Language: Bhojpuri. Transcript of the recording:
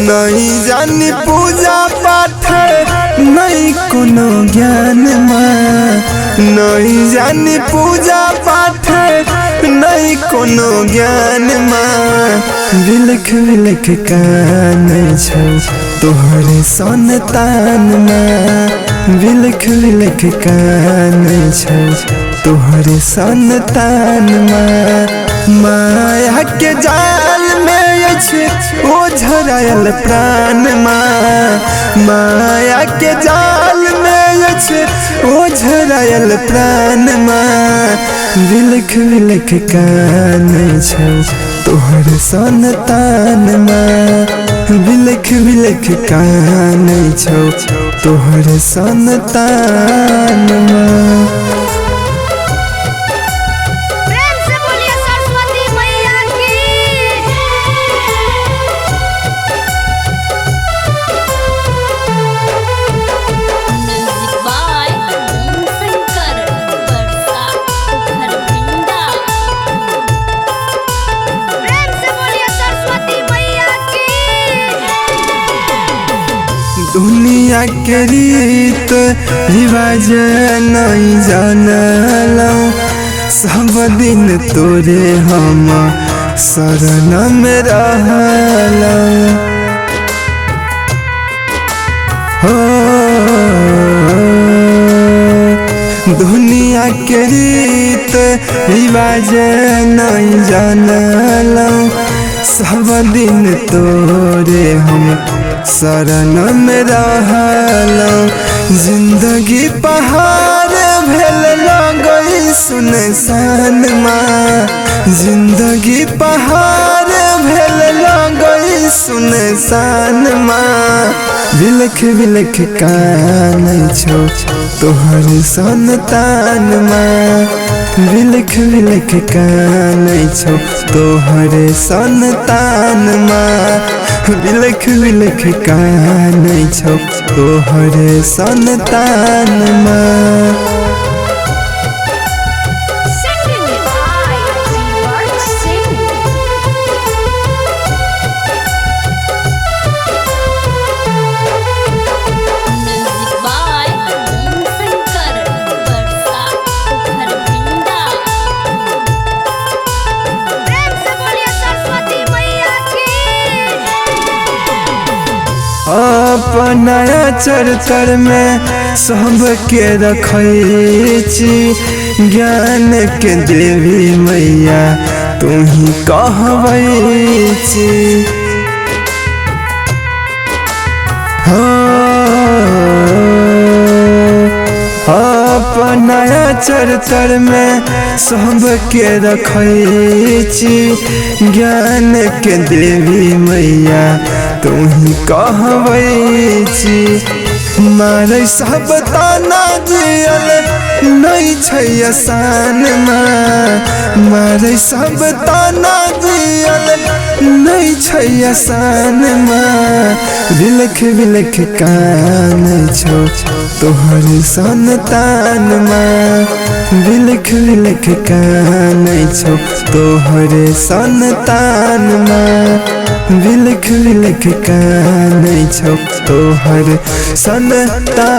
नहीं जानी पूजा पाठ नहीं कोनो ज्ञान नहीं जानी पूजा पाठ नहीं कोनो ज्ञान बिलख बिलख कान छौ तोहरे संतान बिलख बिलख कान छौ तोहरे संतान माया के जाल में ओ झरायल प्राण माया के जाल में ओ झरायल प्राण बिलख बिलख कान छौ तोहर संतान बिलख बिलख कान छौ तोहर संतान दुनिया के रीत रिवाज नहीं जानलौ सब दिन तोरे हम शरण में रहलौ हो दुनिया के रीत रिवाज नहीं जानलौ सब दिन तोरे हम शरण में रहलौ जिंदगी पहाड़ भेल लगई सुनसान जिंदगी पहाड़ भेल लगई सुनसान बिलख बिलख कान छौ तोहर संतान बिलख बिलख कान छौ तोहर संतान बिलख बिलख कान छौ तोहर संतान अपना चरचर में सबके रखै छी ज्ञान के देवी मैया तुही कहबै छी अपना चरचर में सबके रखै छी ज्ञान के देवी मैया तुही कहबै छी मारै सब ताना जियल नहीं छै आसान मारै सब ताना जियल नहीं छै आसान बिलख बिलख कान छौ तोहर संतान बिलख बिलख कान छौ तोहर संतान बिलख बिलख कान छौ तोहर संतान